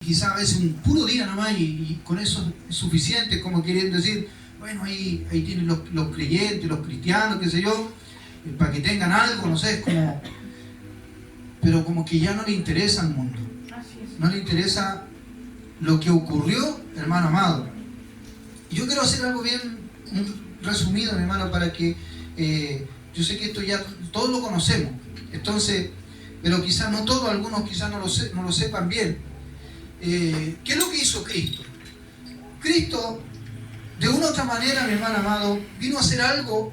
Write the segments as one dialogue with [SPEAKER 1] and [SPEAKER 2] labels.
[SPEAKER 1] quizá a veces un puro día nomás y con eso es suficiente, como queriendo decir, bueno, ahí tienen los creyentes, los cristianos, qué sé yo, para que tengan algo, no sé, es como... Pero como que ya no le interesa al mundo, no le interesa lo que ocurrió, hermano amado. Yo quiero hacer algo bien resumido, mi hermano, para que yo sé que esto ya todos lo conocemos, entonces, pero quizás no todos, algunos quizás no lo sepan bien. ¿Qué es lo que hizo Cristo? Cristo, de una u otra manera, mi hermano amado, vino a hacer algo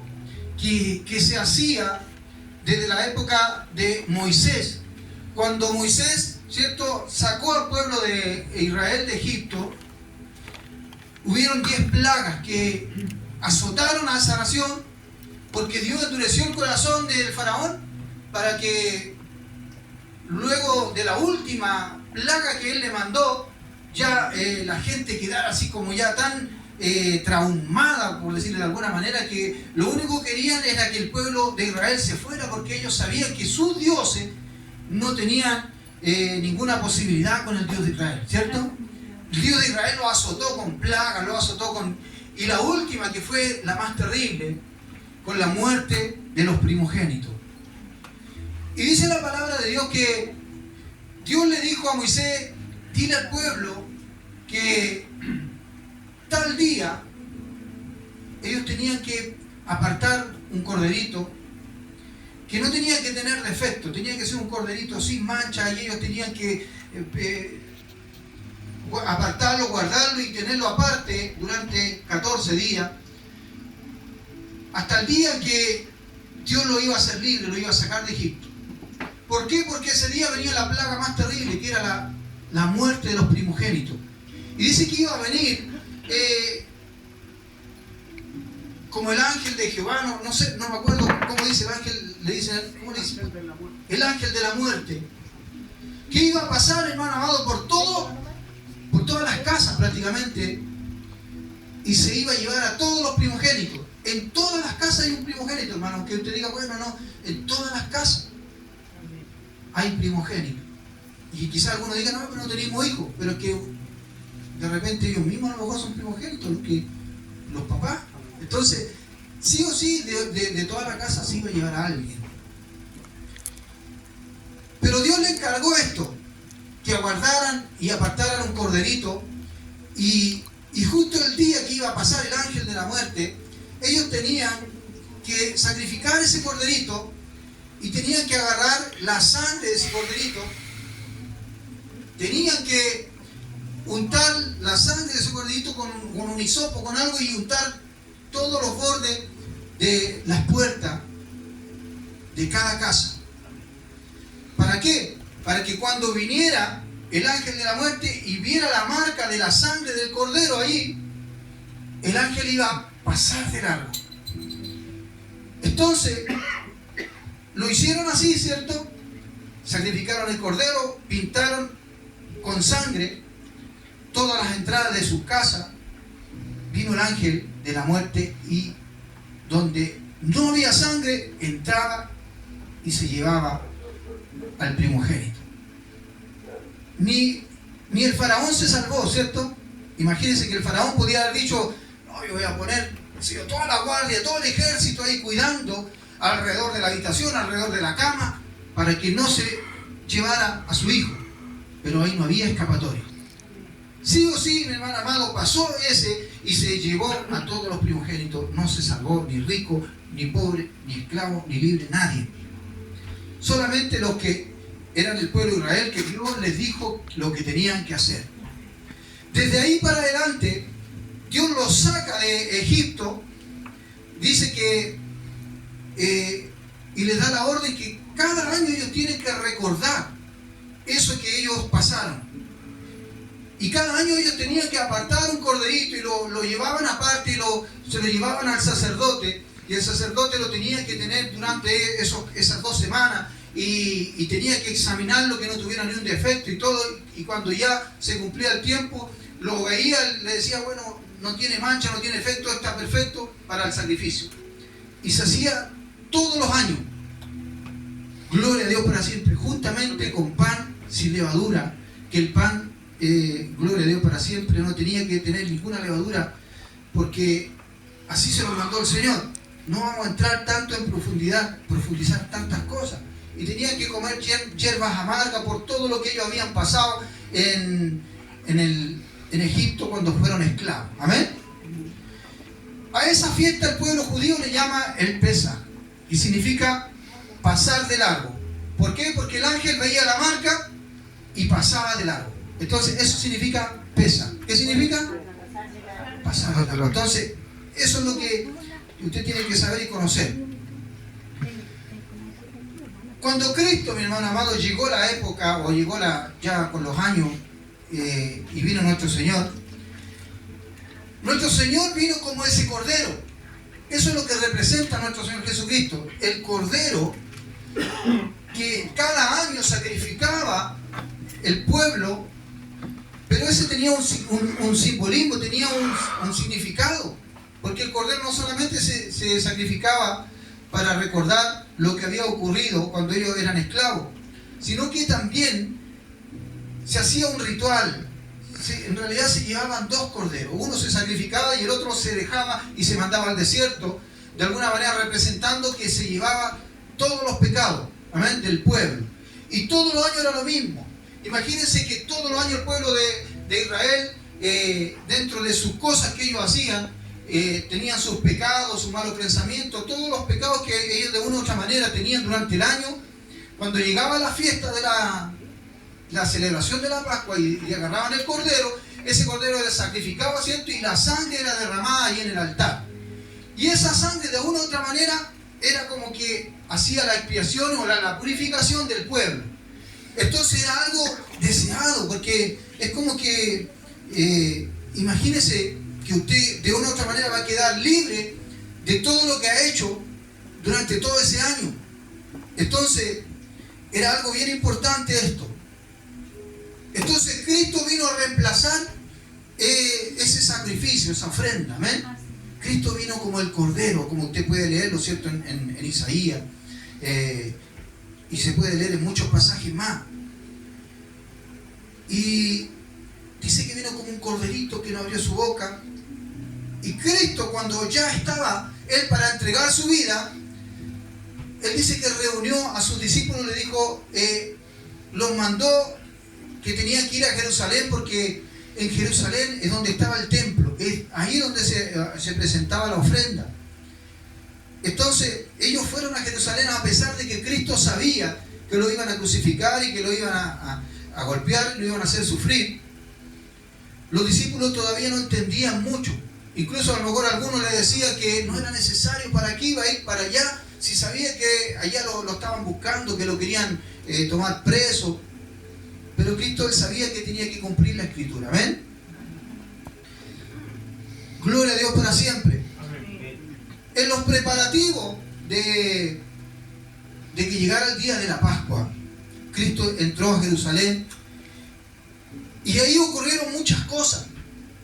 [SPEAKER 1] que se hacía desde la época de Moisés. Cuando Moisés, ¿cierto?, sacó al pueblo de Israel de Egipto, hubieron 10 plagas que azotaron a esa nación porque Dios endureció el corazón del faraón para que luego de la última plaga que él le mandó, ya la gente quedara así como ya tan traumada, por decirlo de alguna manera, que lo único que querían era que el pueblo de Israel se fuera porque ellos sabían que sus dioses no tenían ninguna posibilidad con el Dios de Israel, ¿cierto? El Dios de Israel lo azotó con plagas, lo azotó con... Y la última, que fue la más terrible, con la muerte de los primogénitos. Y dice la palabra de Dios que Dios le dijo a Moisés, dile al pueblo que tal día ellos tenían que apartar un corderito que no tenía que tener defecto, tenía que ser un corderito sin mancha, y ellos tenían que apartarlo, guardarlo y tenerlo aparte durante 14 días, hasta el día que Dios lo iba a hacer libre, lo iba a sacar de Egipto. ¿Por qué? Porque ese día venía la plaga más terrible, que era la muerte de los primogénitos. Y dice que iba a venir como el ángel de Jehová, no sé, no me acuerdo cómo dice el ángel, le dicen, ¿cómo le dice? El ángel de la muerte. Que iba a pasar, hermano amado, por todas las casas prácticamente, y se iba a llevar a todos los primogénitos. En todas las casas hay un primogénito, hermano, aunque usted diga, bueno, no, en todas las casas hay primogénitos. Y quizás algunos digan, no, pero no tenemos hijos, pero es que de repente ellos mismos a lo mejor son primogénitos, los papás. Entonces, sí o sí, de toda la casa se iba a llevar a alguien. Pero Dios le encargó esto, que aguardaran y apartaran un corderito, y justo el día que iba a pasar el ángel de la muerte, ellos tenían que sacrificar ese corderito y tenían que agarrar la sangre de ese corderito, tenían que untar la sangre de ese corderito con un hisopo, con algo, y untar todos los bordes de las puertas de cada casa. ¿Para qué? Para que cuando viniera el ángel de la muerte y viera la marca de la sangre del cordero ahí, el ángel iba a pasar de largo. Entonces, lo hicieron así, ¿cierto? Sacrificaron el cordero, pintaron con sangre todas las entradas de sus casas. Vino el ángel de la muerte y donde no había sangre, entraba y se llevaba al primogénito. Ni el faraón se salvó, ¿cierto? Imagínense que el faraón podía haber dicho, no, yo voy a poner toda la guardia, todo el ejército ahí cuidando alrededor de la habitación, alrededor de la cama, para que no se llevara a su hijo. Pero ahí no había escapatoria. Sí o sí, mi hermano amado, pasó ese y se llevó a todos los primogénitos. No se salvó ni rico, ni pobre, ni esclavo, ni libre, nadie. Solamente los que eran el pueblo de Israel, que Dios les dijo lo que tenían que hacer. Desde ahí para adelante, Dios los saca de Egipto, dice que, y les da la orden que cada año ellos tienen que recordar eso que ellos pasaron. Y cada año ellos tenían que apartar un corderito y lo llevaban aparte y se lo llevaban al sacerdote. Y el sacerdote lo tenía que tener durante esas 2 semanas y tenía que examinarlo, que no tuviera ni un defecto y todo. Y cuando ya se cumplía el tiempo, lo veía, le decía, bueno, no tiene mancha, no tiene defecto, está perfecto para el sacrificio. Y se hacía todos los años. Gloria a Dios para siempre, juntamente con pan sin levadura, que el pan gloria a Dios para siempre, no tenía que tener ninguna levadura, porque así se lo mandó el Señor. No vamos a entrar tanto en profundizar tantas cosas. Y tenían que comer hierbas amargas por todo lo que ellos habían pasado en Egipto cuando fueron esclavos. Amén. A esa fiesta el pueblo judío le llama el Pesaj, y significa pasar de largo. ¿Por qué? Porque el ángel veía la marca y pasaba de largo. Entonces eso significa Pesaj. ¿Qué significa? Pasar de largo. Entonces eso es lo que usted tiene que saber y conocer. Cuando Cristo, mi hermano amado, llegó la época, o llegó ya con los años, y vino nuestro Señor vino como ese Cordero. Eso es lo que representa nuestro Señor Jesucristo, el Cordero que cada año sacrificaba el pueblo, pero ese tenía un simbolismo, tenía un significado, porque el Cordero no solamente se sacrificaba para recordar lo que había ocurrido cuando ellos eran esclavos, sino que también se hacía un ritual. En realidad se llevaban dos corderos, uno se sacrificaba y el otro se dejaba y se mandaba al desierto, de alguna manera representando que se llevaba todos los pecados, amén, del pueblo. Y todos los años era lo mismo. Imagínense que todos los años el pueblo de Israel, dentro de sus cosas que ellos hacían, tenían sus pecados, sus malos pensamientos, todos los pecados que ellos de una u otra manera tenían durante el año. Cuando llegaba la fiesta de la celebración de la Pascua y agarraban el cordero, ese cordero era sacrificado, ¿cierto? Y la sangre era derramada ahí en el altar. Y esa sangre de una u otra manera era como que hacía la expiación o la purificación del pueblo. Entonces era algo deseado, porque es como que, imagínese que usted de una u otra manera va a quedar libre de todo lo que ha hecho durante todo ese año. Entonces era algo bien importante esto. Entonces Cristo vino a reemplazar ese sacrificio, esa ofrenda. ¿Amén? Cristo vino como el Cordero, como usted puede leerlo, ¿cierto? En Isaías. Y se puede leer en muchos pasajes más. Y dice que vino como un corderito que no abrió su boca. Y Cristo, cuando ya estaba Él para entregar su vida, Él dice que reunió a sus discípulos, le dijo, los mandó que tenían que ir a Jerusalén, porque en Jerusalén es donde estaba el templo, es ahí donde se presentaba la ofrenda. Entonces ellos fueron a Jerusalén a pesar de que Cristo sabía que lo iban a crucificar y que lo iban a golpear, lo iban a hacer sufrir. Los discípulos todavía no entendían mucho. Incluso a lo mejor algunos le decían que no era necesario, ¿para qué iba a ir para allá? Si sabía que allá lo estaban buscando, que lo querían tomar preso. Pero Cristo, Él sabía que tenía que cumplir la Escritura. ¿Amén? Gloria a Dios para siempre. En los preparativos de que llegara el día de la Pascua, Cristo entró a Jerusalén y ahí ocurrieron muchas cosas,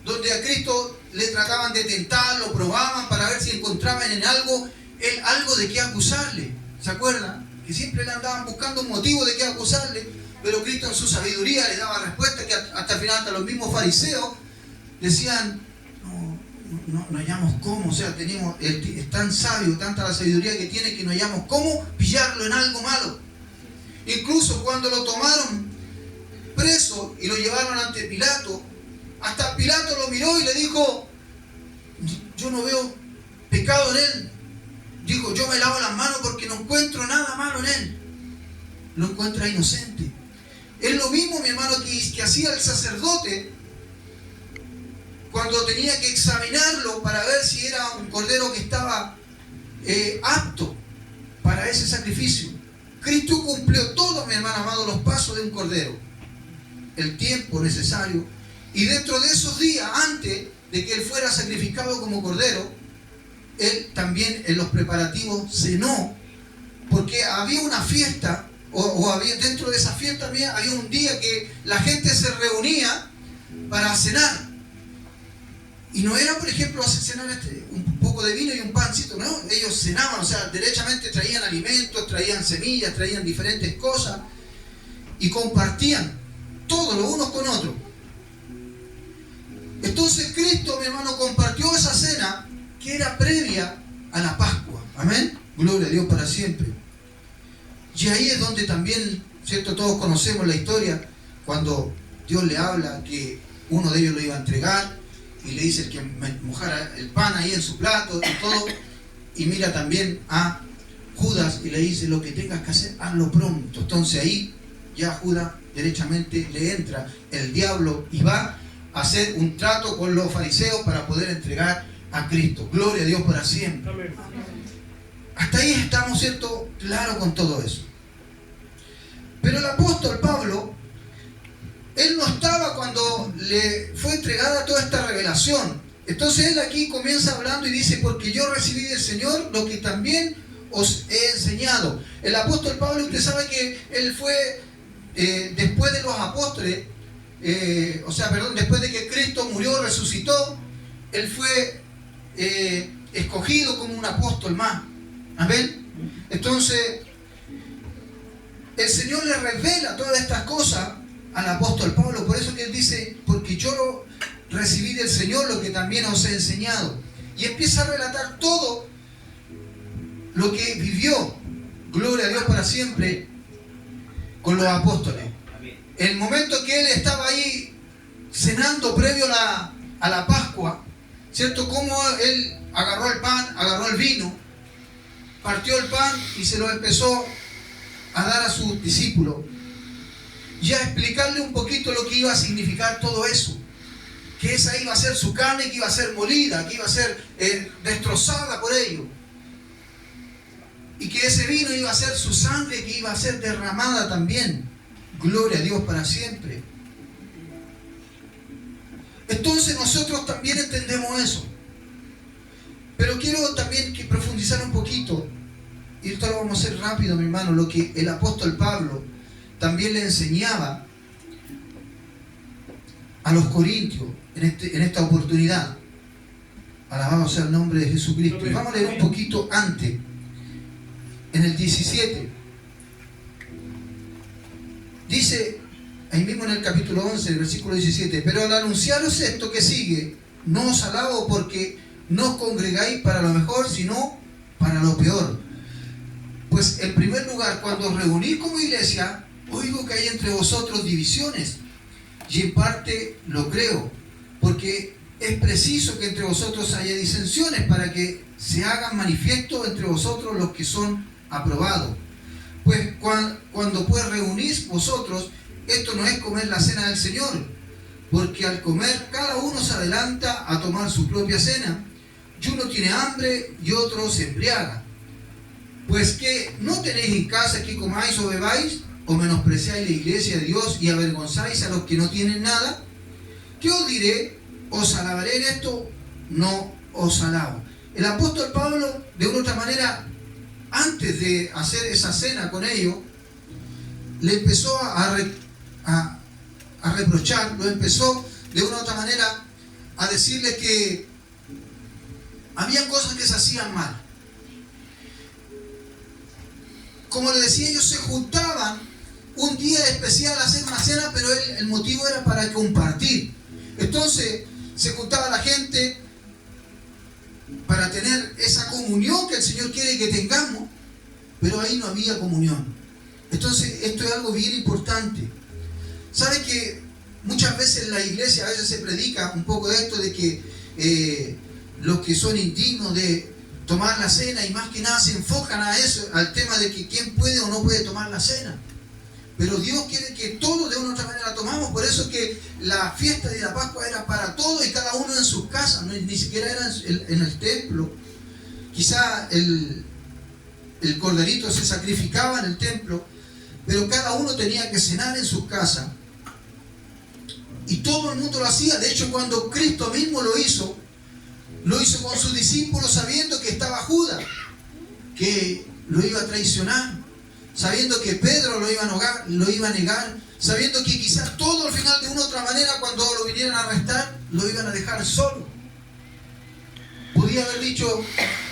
[SPEAKER 1] donde a Cristo le trataban de tentar, lo probaban para ver si encontraban en algo de qué acusarle. ¿Se acuerdan? Que siempre le andaban buscando un motivo de qué acusarle, pero Cristo en su sabiduría le daba respuesta, que hasta el final hasta los mismos fariseos decían, no hallamos cómo, o sea, es tan sabio, tanta la sabiduría que tiene, que no hallamos cómo pillarlo en algo malo. Incluso cuando lo tomaron preso y lo llevaron ante Pilato, hasta Pilato lo miró y le dijo, yo no veo pecado en él. Dijo, yo me lavo las manos porque no encuentro nada malo en él. Lo encuentra inocente. Es lo mismo, mi hermano, que hacía el sacerdote cuando tenía que examinarlo para ver si era un cordero que estaba apto para ese sacrificio. Cristo cumplió todo, mi hermano amado, los pasos de un cordero, el tiempo necesario. Y dentro de esos días, antes de que Él fuera sacrificado como cordero, Él también en los preparativos cenó, porque había una fiesta, o había, dentro de esa fiesta había un día que la gente se reunía para cenar. Y no era, por ejemplo, cenar un poco de vino y un pancito, no, ellos cenaban, o sea, derechamente traían alimentos, traían semillas, traían diferentes cosas y compartían todo, los unos con otros. Entonces Cristo, mi hermano, compartió esa cena que era previa a la Pascua. Amén. Gloria a Dios para siempre. Y ahí es donde también, ¿cierto? Todos conocemos la historia cuando Dios le habla que uno de ellos lo iba a entregar y le dice que mojara el pan ahí en su plato y todo. Y mira también a Judas y le dice: lo que tengas que hacer, hazlo pronto. Entonces ahí ya Judas derechamente le entra el diablo y va a hacer un trato con los fariseos para poder entregar a Cristo. Gloria a Dios para siempre. Amén. Hasta ahí estamos, ¿cierto? Claro con todo eso. Pero el apóstol Pablo, él no estaba cuando le fue entregada toda esta revelación. Entonces él aquí comienza hablando y dice: porque yo recibí del Señor lo que también os he enseñado. El apóstol Pablo, usted sabe que él fue después de los apóstoles, después de que Cristo murió, resucitó, él fue escogido como un apóstol más. Amén. Entonces el Señor le revela todas estas cosas al apóstol Pablo. Por eso que él dice: porque yo recibí del Señor lo que también os he enseñado. Y empieza a relatar todo lo que vivió, gloria a Dios para siempre, con los apóstoles. El momento que él estaba ahí cenando previo a la Pascua, ¿cierto? Cómo él agarró el pan, agarró el vino, partió el pan y se lo empezó a dar a sus discípulos, y a explicarle un poquito lo que iba a significar todo eso, que esa iba a ser su carne, que iba a ser molida, que iba a ser destrozada por ellos, y que ese vino iba a ser su sangre, que iba a ser derramada también. Gloria a Dios para siempre. Entonces nosotros también entendemos eso, pero quiero también profundizar un poquito, y esto lo vamos a hacer rápido, mi hermano, lo que el apóstol Pablo también le enseñaba a los corintios en esta oportunidad. Alabado sea el nombre de Jesucristo. Y vamos a leer un poquito antes, en el 17. Dice, ahí mismo en el capítulo 11, el versículo 17: pero al anunciaros esto que sigue, no os alabo porque no os congregáis para lo mejor, sino para lo peor. Pues en primer lugar, cuando os reunís como iglesia, oigo que hay entre vosotros divisiones, y en parte lo creo, porque es preciso que entre vosotros haya disensiones, para que se hagan manifiesto entre vosotros los que son aprobados. Pues cuando pues reunís vosotros, esto no es comer la cena del Señor, porque al comer cada uno se adelanta a tomar su propia cena, y uno tiene hambre y otro se embriaga. Pues que no tenéis en casa que comáis o bebáis, o menospreciáis la iglesia de Dios y avergonzáis a los que no tienen nada. ¿Qué os diré? ¿Os alabaré en esto? No os alabo. El apóstol Pablo, de una u otra manera, antes de hacer esa cena con ellos, le empezó a reprochar, lo empezó de una u otra manera a decirle que había cosas que se hacían mal. Como le decía, ellos se juntaban un día especial a hacer una cena, pero el motivo era para compartir. Entonces se juntaba la gente para tener esa comunión que el Señor quiere que tengamos, pero ahí no había comunión. Entonces esto es algo bien importante. ¿Sabe que muchas veces en la iglesia a veces se predica un poco de esto, de que los que son indignos de tomar la cena, y más que nada se enfocan a eso, al tema de que quién puede o no puede tomar la cena? Pero Dios quiere que todos de una u otra manera la tomamos. Por eso que la fiesta de la Pascua era para todos y cada uno en sus casas, ni siquiera era en el templo. Quizá el corderito se sacrificaba en el templo, pero cada uno tenía que cenar en sus casas, y todo el mundo lo hacía. De hecho, cuando Cristo mismo lo hizo con sus discípulos, sabiendo que estaba Judas, que lo iba a traicionar, sabiendo que Pedro lo iba a negar, sabiendo que quizás todo al final, de una u otra manera, cuando lo vinieran a arrestar, lo iban a dejar solo. Podía haber dicho: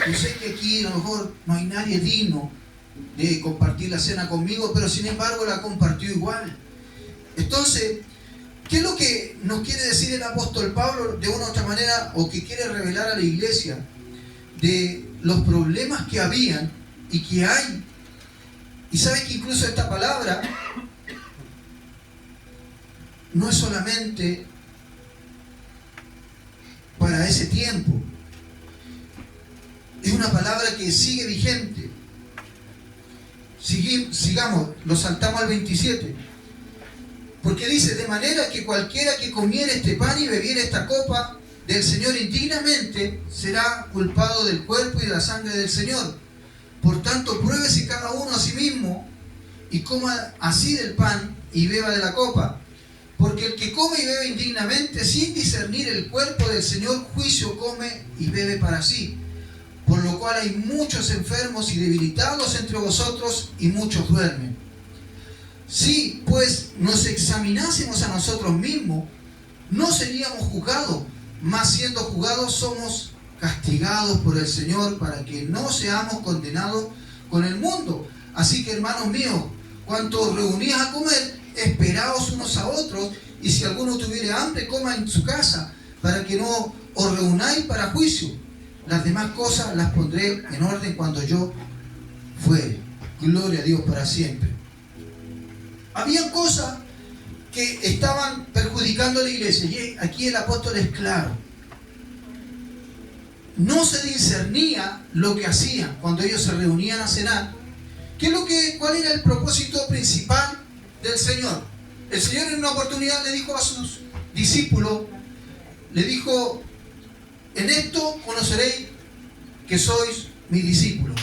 [SPEAKER 1] yo sé que aquí a lo mejor no hay nadie digno de compartir la cena conmigo, pero sin embargo la compartió igual. Entonces ¿Qué es lo que nos quiere decir el apóstol Pablo de una u otra manera, o que quiere revelar a la iglesia de los problemas que habían y que hay? Y sabes que incluso esta palabra no es solamente para ese tiempo, es una palabra que sigue vigente. Sigamos, lo saltamos al 27. Porque dice: de manera que cualquiera que comiere este pan y bebiere esta copa del Señor indignamente será culpado del cuerpo y de la sangre del Señor. Por tanto, pruébese cada uno a sí mismo y coma así del pan y beba de la copa. Porque el que come y bebe indignamente sin discernir el cuerpo del Señor, juicio come y bebe para sí. Por lo cual hay muchos enfermos y debilitados entre vosotros, y muchos duermen. Si pues nos examinásemos a nosotros mismos, no seríamos juzgados, mas siendo juzgados somos castigados por el Señor, para que no seamos condenados con el mundo. Así que, hermanos míos, cuanto os reunís a comer, esperaos unos a otros, y si alguno tuviere hambre, coma en su casa, para que no os reunáis para juicio. Las demás cosas las pondré en orden cuando yo fuere. Gloria a Dios para siempre. Había cosas que estaban perjudicando a la iglesia, y aquí el apóstol es claro. No se discernía lo que hacían cuando ellos se reunían a cenar. ¿Cuál era el propósito principal del Señor? El Señor en una oportunidad le dijo a sus discípulos, le dijo: en esto conoceréis que sois mis discípulos.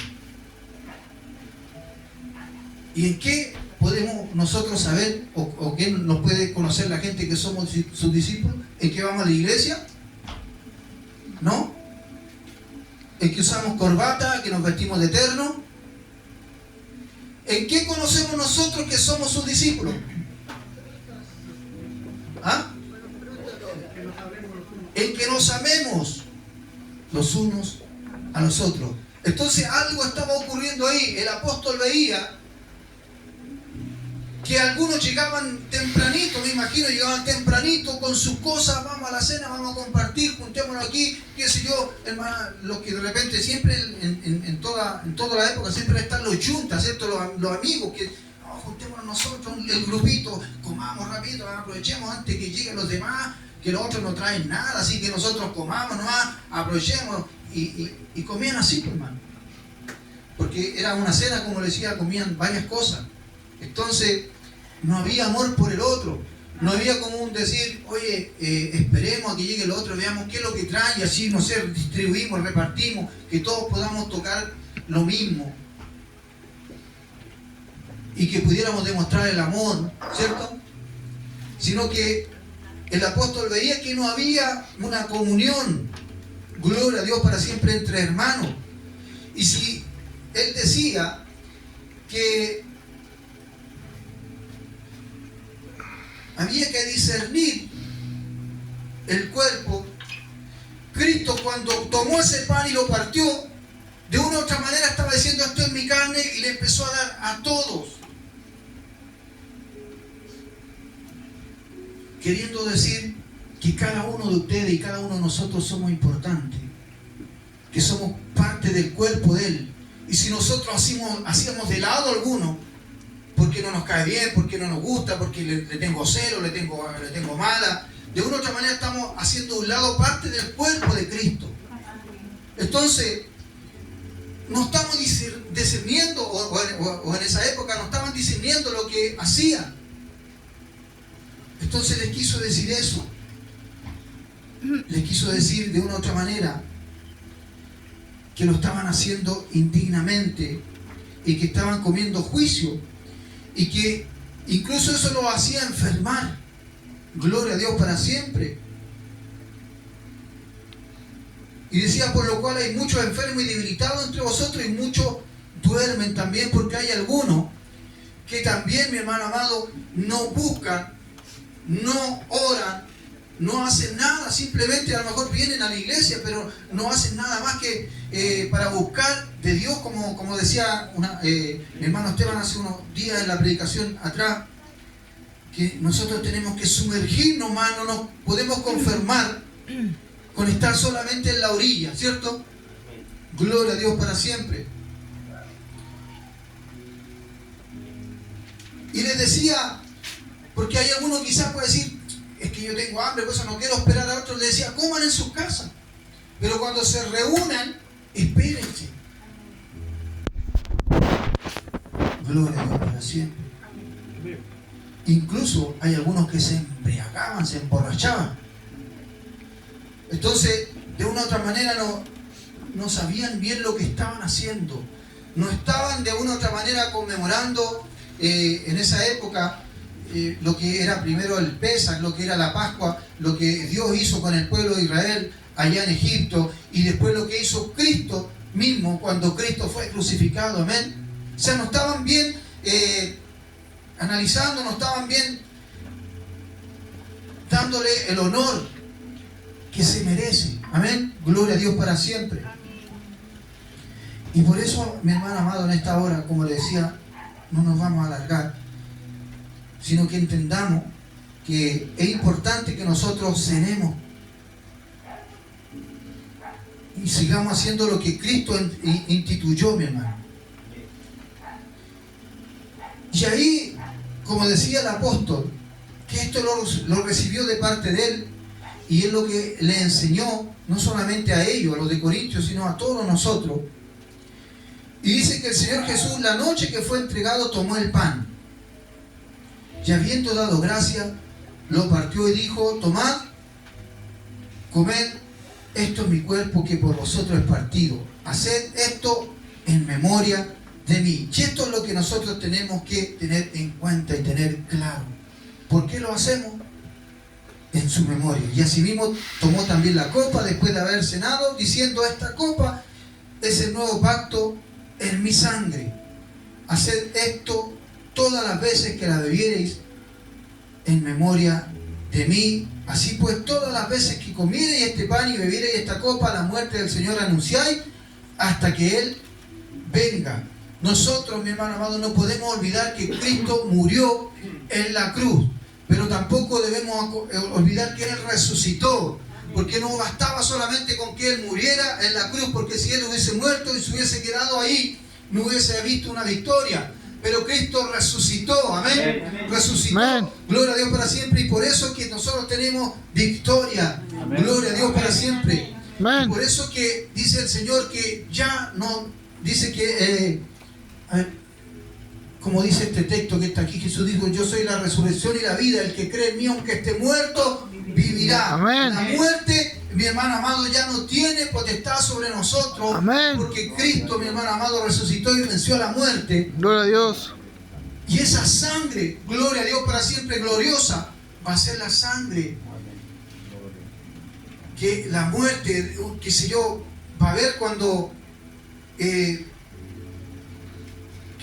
[SPEAKER 1] ¿Y en qué podemos nosotros saber, o qué nos puede conocer la gente que somos sus discípulos? ¿En qué vamos a la iglesia? ¿No? ¿En que usamos corbata, que nos vestimos de terno? ¿En qué conocemos nosotros que somos sus discípulos? ¿Ah? En que nos amemos los unos a los otros. Entonces algo estaba ocurriendo ahí. El apóstol veía que algunos llegaban tempranito, me imagino, llegaban tempranito con sus cosas: vamos a la cena, vamos a compartir, juntémonos aquí, qué sé yo, hermano. Lo que de repente siempre en toda la época siempre están los yuntas, ¿cierto? Los amigos que juntémonos nosotros, el grupito, comamos rápido, aprovechemos antes que lleguen los demás, que los otros no traen nada, así que nosotros comamos nomás, aprovechemos. Y comían así, pues, hermano, porque era una cena, como les decía, comían varias cosas. Entonces no había amor por el otro, no había como un decir: oye, esperemos a que llegue el otro, veamos qué es lo que trae, y así, no sé, distribuimos, repartimos, que todos podamos tocar lo mismo y que pudiéramos demostrar el amor, ¿cierto? Sino que el apóstol veía que no había una comunión, gloria a Dios para siempre, entre hermanos. Y si él decía que había que discernir el cuerpo, Cristo, cuando tomó ese pan y lo partió, de una u otra manera estaba diciendo: esto es mi carne, y le empezó a dar a todos, queriendo decir que cada uno de ustedes y cada uno de nosotros somos importantes, que somos parte del cuerpo de Él. Y si nosotros hacíamos de lado alguno, porque no nos cae bien, porque no nos gusta, porque le tengo celo, le tengo mala, de una u otra manera estamos haciendo de un lado parte del cuerpo de Cristo. Entonces, no estamos discerniendo, o en esa época no estaban discerniendo lo que hacían. Entonces les quiso decir eso. Les quiso decir de una u otra manera que lo estaban haciendo indignamente y que estaban comiendo juicio, y que incluso eso lo hacía enfermar. Gloria a Dios para siempre. Y decía: por lo cual hay muchos enfermos y debilitados entre vosotros, y muchos duermen también, porque hay algunos que también, mi hermano amado, no buscan, no oran, no hacen nada, simplemente a lo mejor vienen a la iglesia, pero no hacen nada más que para buscar de Dios, como decía mi hermano Esteban hace unos días en la predicación atrás. que nosotros tenemos que sumergirnos más, no nos podemos conformar con estar solamente en la orilla, ¿cierto? Gloria a Dios para siempre. Y les decía, porque hay algunos quizás puede decir, es que yo tengo hambre, por eso no quiero esperar a otros. Les decía, coman en sus casas, pero cuando se reúnan, espérense. Gloria a Dios para siempre. Incluso hay algunos que se embriagaban, se emborrachaban. Entonces, de una u otra manera no sabían bien lo que estaban haciendo. No estaban de una u otra manera conmemorando en esa época lo que era primero el Pesaj, lo que era la Pascua, lo que Dios hizo con el pueblo de Israel allá en Egipto, y después lo que hizo Cristo mismo cuando Cristo fue crucificado. Amén. O sea, no estaban bien analizando, no estaban bien dándole el honor que se merece. Amén. Gloria a Dios para siempre. Y por eso, mi hermano amado, en esta hora, como le decía, no nos vamos a alargar, sino que entendamos que es importante que nosotros cenemos y sigamos haciendo lo que Cristo instituyó, mi hermano. Y ahí, como decía el apóstol, que esto lo recibió de parte de él, y es lo que le enseñó, no solamente a ellos, a los de Corintios, sino a todos nosotros. Y dice que el Señor Jesús, la noche que fue entregado, tomó el pan, y habiendo dado gracias, lo partió y dijo: tomad, comed, esto es mi cuerpo que por vosotros es partido. Haced esto en memoria de mí. Y esto es lo que nosotros tenemos que tener en cuenta y tener claro. ¿Por qué lo hacemos? En su memoria. Y asimismo tomó también la copa después de haber cenado, diciendo: esta copa es el nuevo pacto en mi sangre. Haced esto todas las veces que la bebiereis en memoria de mí. Así pues, todas las veces que comiereis este pan y bebiereis esta copa, la muerte del Señor anunciáis hasta que Él venga. Nosotros, mi hermano amado, no podemos olvidar que Cristo murió en la cruz, pero tampoco debemos olvidar que Él resucitó, porque no bastaba solamente con que Él muriera en la cruz, porque si Él hubiese muerto y se hubiese quedado ahí, no hubiese visto una victoria. Pero Cristo resucitó, amén. Resucitó, amén. Gloria a Dios para siempre, y por eso es que nosotros tenemos victoria. Amén. Gloria a Dios para siempre. Amén. Por eso que dice el Señor que ya no, dice que, a ver, como dice este texto que está aquí, Jesús dijo: yo soy la resurrección y la vida, el que cree en mí aunque esté muerto, vivirá. Amén. La muerte, mi hermano amado, ya no tiene potestad sobre nosotros. Amén. Porque Cristo, mi hermano amado, resucitó y venció a la muerte. Gloria a Dios. Y esa sangre, gloria a Dios para siempre, gloriosa, va a ser la sangre que la muerte, qué sé yo, va a haber cuando que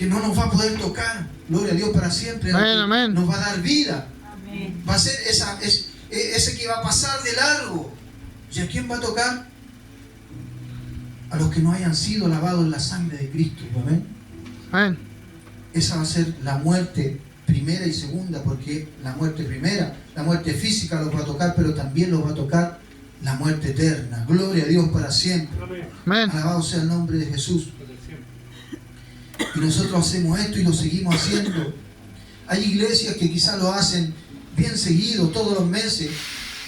[SPEAKER 1] no nos va a poder tocar. Gloria a Dios para siempre. Amén, amén. Nos va a dar vida. Amén. Va a ser ese que va a pasar de largo. ¿Y a quién va a tocar? A los que no hayan sido lavados en la sangre de Cristo. Amén. Amén. Esa va a ser la muerte primera y segunda, porque la muerte primera, la muerte física los va a tocar, pero también los va a tocar la muerte eterna. Gloria a Dios para siempre. Amén. Alabado sea el nombre de Jesús. Y nosotros hacemos esto y lo seguimos haciendo. Hay iglesias que quizás lo hacen bien seguido, todos los meses.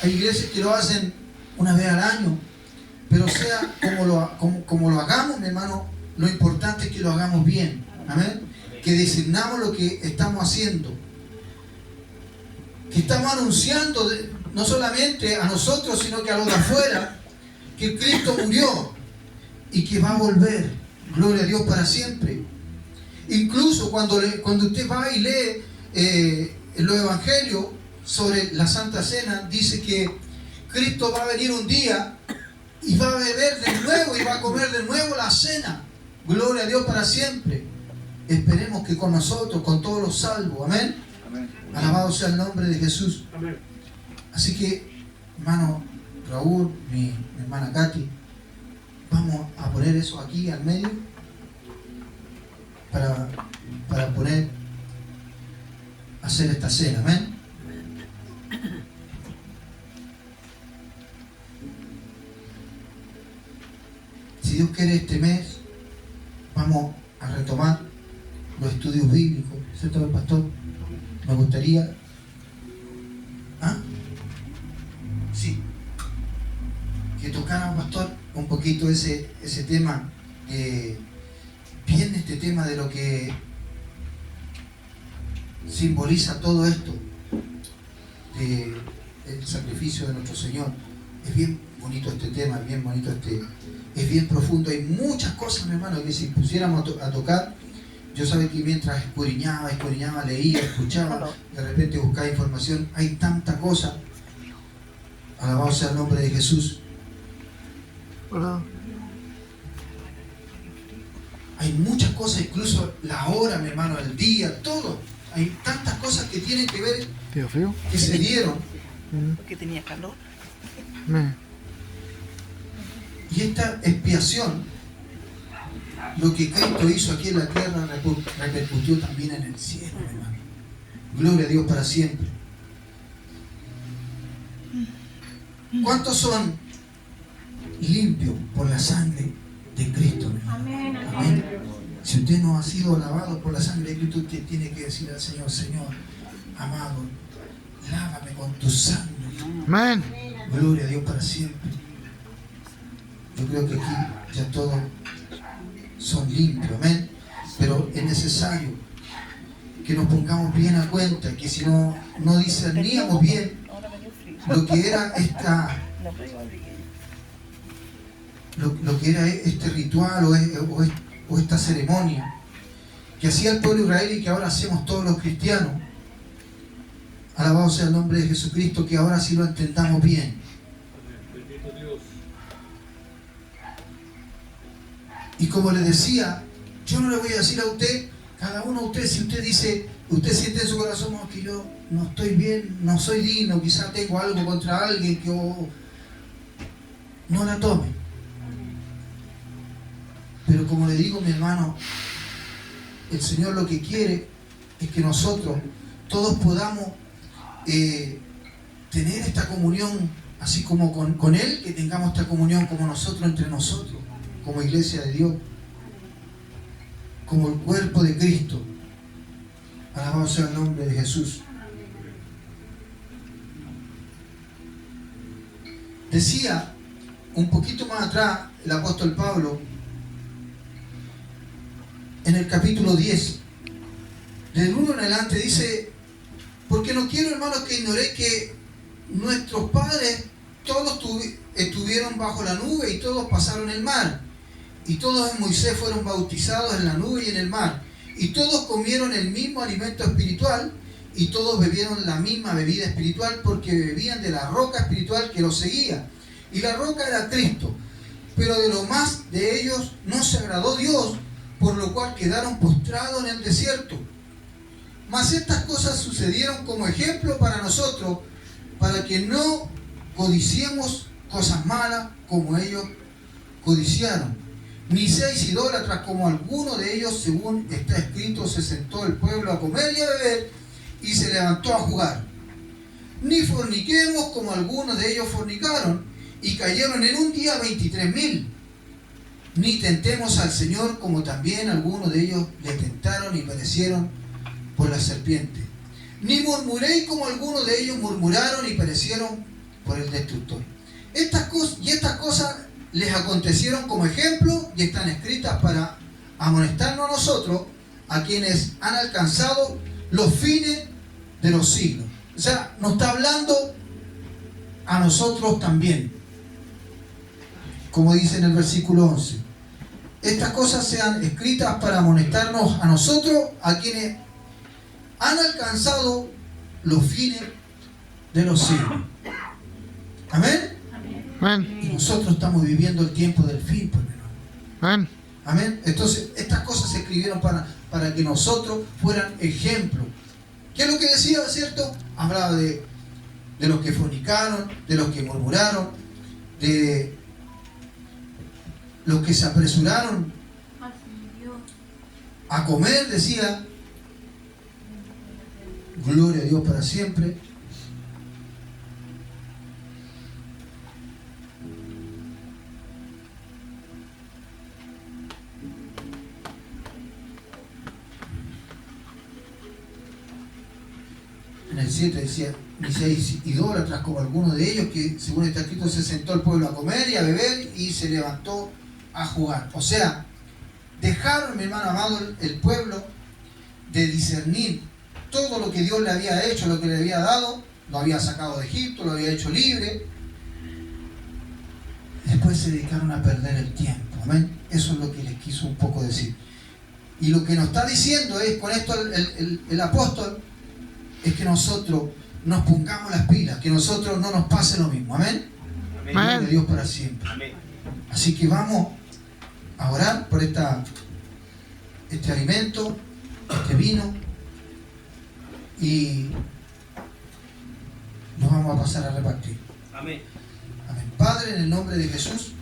[SPEAKER 1] Hay iglesias que lo hacen una vez al año. Pero sea como lo hagamos, mi hermano, lo importante es que lo hagamos bien. Amén. Que designamos lo que estamos haciendo. Que estamos anunciando, no solamente a nosotros, sino que a los de afuera, que Cristo murió y que va a volver. Gloria a Dios para siempre. Incluso cuando usted va y lee en los evangelios sobre la Santa Cena, dice que Cristo va a venir un día y va a beber de nuevo y va a comer de nuevo la cena. Gloria a Dios para siempre. Esperemos que con nosotros, con todos los salvos. Amén. Amén. Alabado sea el nombre de Jesús. Amén. Así que, hermano Raúl, mi hermana Katy, vamos a poner eso aquí al medio para poner hacer esta cena. Amén. Si Dios quiere, este mes vamos a retomar los estudios bíblicos, ¿cierto, pastor? Me gustaría... ¿Ah? Sí. Que tocara, pastor, un poquito ese tema, bien este tema de lo que simboliza todo esto, el sacrificio de nuestro Señor. Es bien bonito este tema, es bien bonito es bien profundo. Hay muchas cosas, mi hermano, que si pusiéramos a tocar, yo sabía que mientras escudriñaba, leía, escuchaba, de repente buscaba información, hay tanta cosa. Alabado sea el nombre de Jesús. Hay muchas cosas, incluso la hora, mi hermano, el día, todo. Hay tantas cosas que tienen que ver, que se dieron.
[SPEAKER 2] Porque tenía calor.
[SPEAKER 1] Y esta expiación, lo que Cristo hizo aquí en la tierra, repercutió también en el cielo, mi hermano. Gloria a Dios para siempre. ¿Cuántos son limpios por la sangre de Cristo, mi hermano?
[SPEAKER 3] Amén.
[SPEAKER 1] Amén. Si usted no ha sido lavado por la sangre de Cristo, usted tiene que decir al Señor: Señor, amado, lávame con tu sangre.
[SPEAKER 4] Amén.
[SPEAKER 1] Gloria a Dios para siempre. Yo creo que aquí ya todos son limpios, amén. Pero es necesario que nos pongamos bien a cuenta, que si no discerníamos bien lo que era lo que era este ritual o esta ceremonia que hacía el pueblo de Israel y que ahora hacemos todos los cristianos. Alabado sea el nombre de Jesucristo, que ahora sí lo entendamos bien. Y como le decía, yo no le voy a decir a usted, cada uno de ustedes, si usted dice, usted siente en su corazón que yo no estoy bien, no soy digno, quizás tengo algo contra alguien, que no la tome. Pero como le digo, mi hermano, el Señor lo que quiere es que nosotros todos podamos tener esta comunión, así como con Él, que tengamos esta comunión como nosotros entre nosotros, como iglesia de Dios, como el cuerpo de Cristo. Alabado sea el nombre de Jesús. Decía un poquito más atrás el apóstol Pablo, en el capítulo 10, del 1 en adelante, dice: porque no quiero, hermanos, que ignoréis que nuestros padres todos estuvieron bajo la nube y todos pasaron el mar, y todos en Moisés fueron bautizados en la nube y en el mar, y todos comieron el mismo alimento espiritual, y todos bebieron la misma bebida espiritual, porque bebían de la roca espiritual que los seguía, y la roca era Cristo. Pero de lo más de ellos no se agradó Dios, por lo cual quedaron postrados en el desierto. Mas estas cosas sucedieron como ejemplo para nosotros, para que no codiciemos cosas malas como ellos codiciaron, ni seáis idólatras como alguno de ellos, según está escrito: se sentó el pueblo a comer y a beber, y se levantó a jugar. Ni forniquemos como algunos de ellos fornicaron, y cayeron en un día 23.000. Ni tentemos al Señor, como también algunos de ellos le tentaron y perecieron por la serpiente. Ni murmuréis como algunos de ellos murmuraron y perecieron por el destructor. Estas cosas les acontecieron como ejemplo y están escritas para amonestarnos a nosotros, a quienes han alcanzado los fines de los siglos. O sea, nos está hablando a nosotros también, como dice en el versículo 11. Estas cosas sean escritas para amonestarnos a nosotros, a quienes han alcanzado los fines de los siglos. Amén.
[SPEAKER 4] Amén.
[SPEAKER 1] Y nosotros estamos viviendo el tiempo del fin, pues, hermano.
[SPEAKER 4] Amén.
[SPEAKER 1] Amén. Entonces, estas cosas se escribieron para que nosotros fueran ejemplo. ¿Qué es lo que decía, cierto? Hablaba de los que fornicaron, de los que murmuraron, de los que se apresuraron a comer, decía, Gloria a Dios para siempre. En el 7 decía, ni seis idólatras como algunos de ellos, que según está escrito se sentó el pueblo a comer y a beber y se levantó a jugar. O sea, dejaron, mi hermano amado, el pueblo de discernir todo lo que Dios le había hecho, lo que le había dado, lo había sacado de Egipto, lo había hecho libre. Después se dedicaron a perder el tiempo. Amén. Eso es lo que les quiso un poco decir. Y lo que nos está diciendo es, con esto el apóstol, es que nosotros nos pongamos las pilas, que nosotros no nos pase lo mismo. Amén. Gloria a Dios para siempre.
[SPEAKER 3] Amén.
[SPEAKER 1] Así que vamos a orar por este alimento, este vino, y nos vamos a pasar a repartir.
[SPEAKER 3] Amén.
[SPEAKER 1] Amén. Padre, en el nombre de Jesús,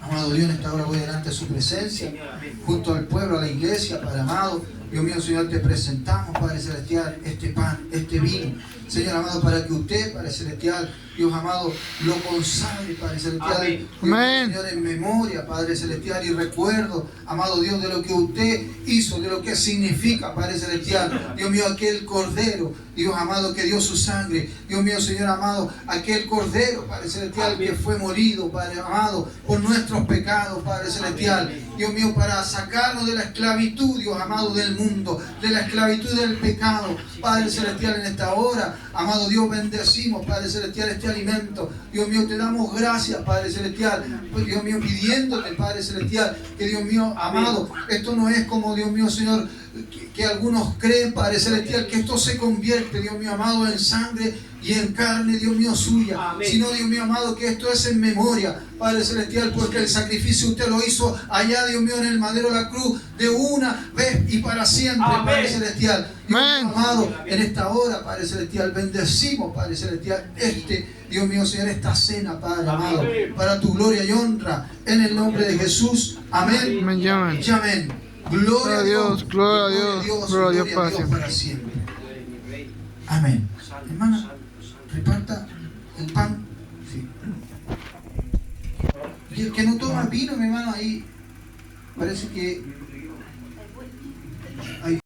[SPEAKER 1] amado Dios, en esta hora voy delante de su presencia,
[SPEAKER 3] Señor, amén.
[SPEAKER 1] junto al pueblo, a la iglesia, Padre amado. Dios mío, Señor, te presentamos, Padre Celestial, este pan, este vino, Señor amado, para que usted, Padre Celestial, Dios amado, lo consagre, Padre Celestial.
[SPEAKER 3] Amén.
[SPEAKER 1] Dios mío,
[SPEAKER 4] Amén.
[SPEAKER 1] Señor, en memoria, Padre Celestial, y recuerdo, amado Dios, de lo que usted hizo, de lo que significa, Padre Celestial. Dios mío, aquel cordero, Dios amado, que dio su sangre. Dios mío, Señor amado, aquel cordero, Padre Celestial, que fue morido, Padre amado, por nuestros pecados, Padre Celestial. Dios mío, para sacarnos de la esclavitud, Dios amado, del mundo, de la esclavitud del pecado, Padre Celestial, en esta hora, amado Dios, bendecimos, Padre Celestial, este alimento. Dios mío, te damos gracias, Padre Celestial, pues, Dios mío, pidiéndote, Padre Celestial, que Dios mío, amado, esto no es como, Dios mío, Señor, que algunos creen, Padre Celestial, que esto se convierte, Dios mío amado, en sangre y en carne, Dios mío, suya.
[SPEAKER 3] Amén.
[SPEAKER 1] Sino, Dios mío amado, que esto es en memoria, Padre Celestial, porque el sacrificio usted lo hizo allá, Dios mío, en el madero de la cruz, de una vez y para siempre,
[SPEAKER 3] Amén.
[SPEAKER 1] Padre Celestial. Dios mío
[SPEAKER 4] Amén.
[SPEAKER 1] amado, en esta hora, Padre Celestial, bendecimos, Padre Celestial, Dios mío, Señor, esta cena, Padre amado,
[SPEAKER 3] Amén.
[SPEAKER 1] para tu gloria y honra, en el nombre de Jesús. Amén.
[SPEAKER 4] Amén y amén.
[SPEAKER 1] Y amén. Gloria a Dios,
[SPEAKER 4] gloria a Dios, gloria a Dios para siempre.
[SPEAKER 1] siempre.
[SPEAKER 3] Tú eres mi rey.
[SPEAKER 1] Amén.
[SPEAKER 3] Santo,
[SPEAKER 1] Hermana,
[SPEAKER 3] santo, santo.
[SPEAKER 1] reparta el pan. Sí. Y el que no toma vino, mi hermano, ahí parece que